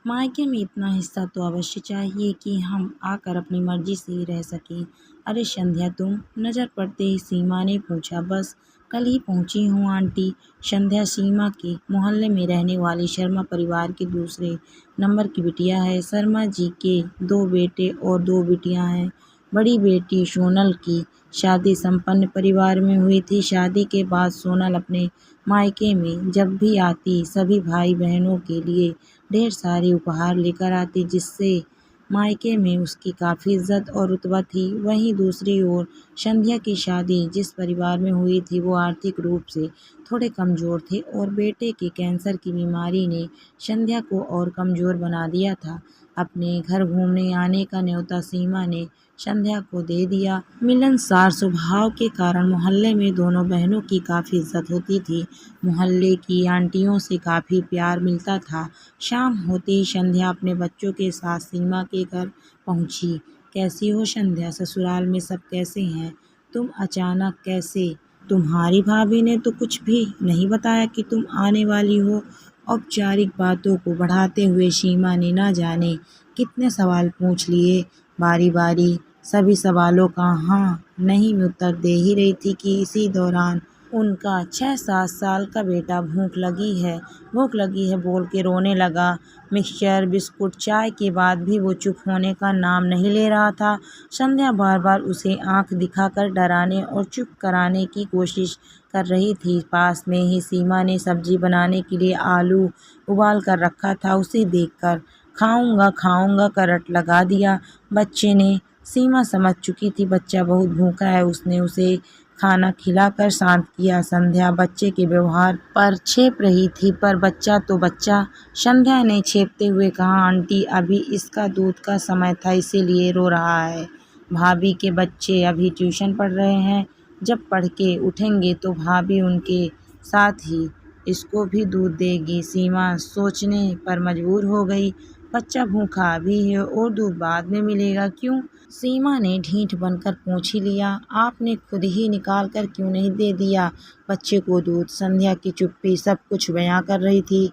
मायके में इतना हिस्सा तो अवश्य चाहिए कि हम आकर अपनी मर्जी से रह सकें। अरे संध्या तुम? नज़र पड़ते ही सीमा ने पूछा। बस कल ही पहुंची हूँ आंटी। संध्या सीमा के मोहल्ले में रहने वाली शर्मा परिवार के दूसरे नंबर की बिटिया है। शर्मा जी के 2 बेटे और 2 बिटियां हैं। बड़ी बेटी सोनल की शादी संपन्न परिवार में हुई थी। शादी के बाद सोनल अपने मायके में जब भी आती सभी भाई बहनों के लिए ढेर सारे उपहार लेकर आती, जिससे मायके में उसकी काफ़ी इज्जत और रुतबा थी। वहीं दूसरी ओर संध्या की शादी जिस परिवार में हुई थी वो आर्थिक रूप से थोड़े कमज़ोर थे और बेटे के कैंसर की बीमारी ने संध्या को और कमज़ोर बना दिया था। अपने घर घूमने आने का न्योता सीमा ने संध्या को दे दिया। मिलनसार स्वभाव के कारण मोहल्ले में दोनों बहनों की काफ़ी इज्जत होती थी। मोहल्ले की आंटियों से काफ़ी प्यार मिलता था। शाम होते ही संध्या अपने बच्चों के साथ सीमा के घर पहुंची। कैसी हो संध्या? ससुराल में सब कैसे हैं? तुम अचानक कैसे? तुम्हारी भाभी ने तो कुछ भी नहीं बताया कि तुम आने वाली हो। औपचारिक बातों को बढ़ाते हुए सीमा ने ना जाने कितने सवाल पूछ लिए। बारी बारी सभी सवालों का हाँ नहीं में उत्तर दे ही रही थी कि इसी दौरान उनका 6-7 साल का बेटा भूख लगी है बोल के रोने लगा। मिक्सचर बिस्कुट चाय के बाद भी वो चुप होने का नाम नहीं ले रहा था। संध्या बार बार उसे आंख दिखाकर डराने और चुप कराने की कोशिश कर रही थी। पास में ही सीमा ने सब्जी बनाने के लिए आलू उबाल कर रखा था। उसे देखकर खाऊंगा खाऊंगा का रट लगा दिया बच्चे ने। सीमा समझ चुकी थी बच्चा बहुत भूखा है। उसने उसे खाना खिलाकर शांत किया। संध्या बच्चे के व्यवहार पर छेप रही थी, पर बच्चा तो बच्चा। संध्या ने छेपते हुए कहा, आंटी अभी इसका दूध का समय था इसीलिए रो रहा है। भाभी के बच्चे अभी ट्यूशन पढ़ रहे हैं। जब पढ़ के उठेंगे तो भाभी उनके साथ ही इसको भी दूध देगी। सीमा सोचने पर मजबूर हो गई। बच्चा भूखा भी है और दूध बाद में मिलेगा क्यों? सीमा ने ढीठ बनकर पूछ ही लिया। आपने खुद ही निकाल कर क्यों नहीं दे दिया बच्चे को दूध? संध्या की चुप्पी सब कुछ बयां कर रही थी।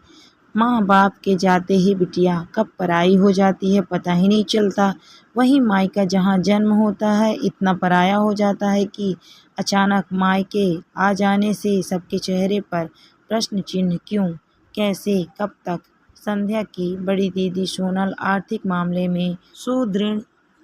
माँ बाप के जाते ही बिटिया कब पराई हो जाती है पता ही नहीं चलता। वही मायका जहाँ जन्म होता है इतना पराया हो जाता है कि अचानक मायके आ जाने से सबके चेहरे पर प्रश्न चिन्ह क्यों, कैसे, कब तक। संध्या की बड़ी दीदी सोनल आर्थिक मामले में सुदृढ़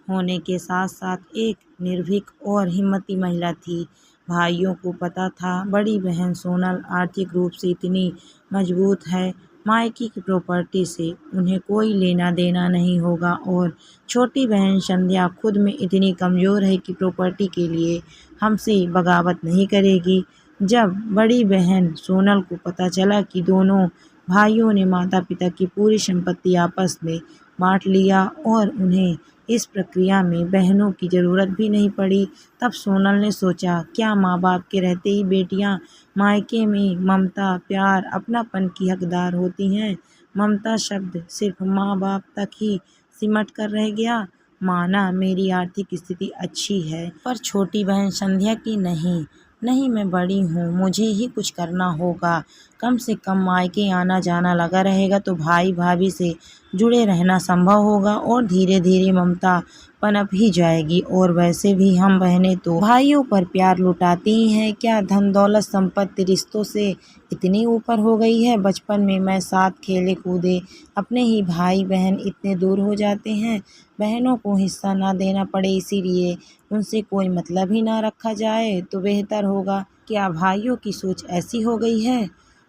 होने के साथ साथ एक निर्भीक और हिम्मती महिला थी। भाइयों को पता था बड़ी बहन सोनल आर्थिक रूप से इतनी मजबूत है, मायके की प्रॉपर्टी से उन्हें कोई लेना देना नहीं होगा, और छोटी बहन संध्या खुद में इतनी कमज़ोर है कि प्रॉपर्टी के लिए हमसे बगावत नहीं करेगी। जब बड़ी बहन सोनल को पता चला कि दोनों भाइयों ने माता पिता की पूरी संपत्ति आपस में बांट लिया और उन्हें इस प्रक्रिया में बहनों की ज़रूरत भी नहीं पड़ी, तब सोनल ने सोचा क्या माँ बाप के रहते ही बेटियाँ मायके में ममता, प्यार, अपनापन की हकदार होती हैं? ममता शब्द सिर्फ माँ बाप तक ही सिमट कर रह गया। माना मेरी आर्थिक स्थिति अच्छी है, पर छोटी बहन संध्या की नहीं। नहीं, मैं बड़ी हूँ, मुझे ही कुछ करना होगा। कम से कम मायके आना जाना लगा रहेगा तो भाई भाभी से जुड़े रहना संभव होगा और धीरे धीरे ममता पनप ही जाएगी। और वैसे भी हम बहनें तो भाइयों पर प्यार लुटाती ही हैं। क्या धन दौलत संपत्ति रिश्तों से इतनी ऊपर हो गई है? बचपन में मैं साथ खेले कूदे, अपने ही भाई बहन इतने दूर हो जाते हैं, बहनों को हिस्सा ना देना पड़े इसीलिए उनसे कोई मतलब ही ना रखा जाए तो बेहतर होगा। क्या भाइयों की सोच ऐसी हो गई है?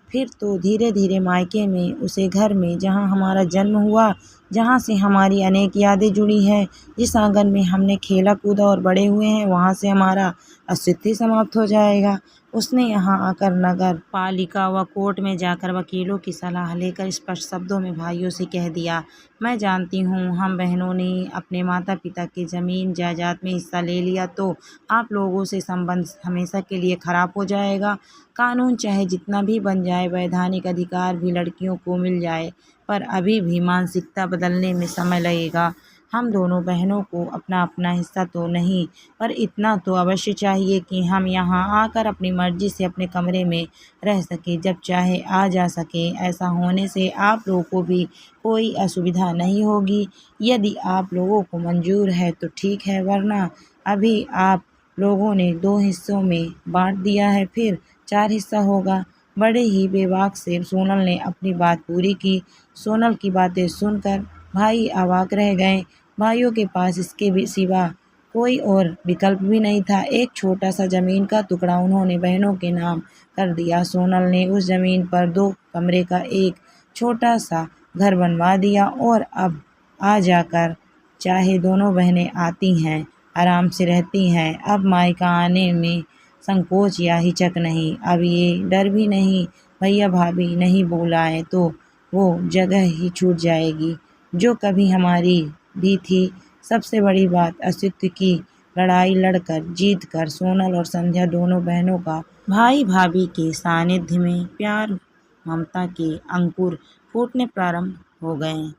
फिर तो धीरे धीरे मायके में, उसे घर में जहाँ हमारा जन्म हुआ, जहाँ से हमारी अनेक यादें जुड़ी हैं, जिस आंगन में हमने खेला कूदा और बड़े हुए हैं, वहाँ से हमारा अस्तित्व ही समाप्त हो जाएगा। उसने यहाँ आकर नगर पालिका व कोर्ट में जाकर वकीलों की सलाह लेकर स्पष्ट शब्दों में भाइयों से कह दिया, मैं जानती हूँ हम बहनों ने अपने माता पिता की ज़मीन जायदाद में हिस्सा ले लिया तो आप लोगों से संबंध हमेशा के लिए खराब हो जाएगा। कानून चाहे जितना भी बन जाए, वैधानिक अधिकार भी लड़कियों को मिल जाए, पर अभी भी मानसिकता बदलने में समय लगेगा। हम दोनों बहनों को अपना अपना हिस्सा तो नहीं, पर इतना तो अवश्य चाहिए कि हम यहाँ आकर अपनी मर्जी से अपने कमरे में रह सकें, जब चाहे आ जा सकें। ऐसा होने से आप लोगों को भी कोई असुविधा नहीं होगी। यदि आप लोगों को मंजूर है तो ठीक है, वरना अभी आप लोगों ने 2 हिस्सों में बांट दिया है, फिर 4 हिस्सा होगा। बड़े ही बेबाक से सोनल ने अपनी बात पूरी की। सोनल की बातें सुनकर भाई अवाक रह गए। भाइयों के पास इसके भी सिवा कोई और विकल्प भी नहीं था। एक छोटा सा ज़मीन का टुकड़ा उन्होंने बहनों के नाम कर दिया। सोनल ने उस ज़मीन पर 2 कमरे का एक छोटा सा घर बनवा दिया और अब आ जाकर चाहे दोनों बहनें आती हैं, आराम से रहती हैं। अब मायका आने में संकोच या हिचक नहीं, अब ये डर भी नहीं भैया भाभी नहीं बुलाएं तो वो जगह ही छूट जाएगी जो कभी हमारी भी थी। सबसे बड़ी बात, अस्तित्व की लड़ाई लड़कर जीत कर सोनल और संध्या दोनों बहनों का भाई भाभी के सानिध्य में प्यार ममता के अंकुर फूटने प्रारंभ हो गए।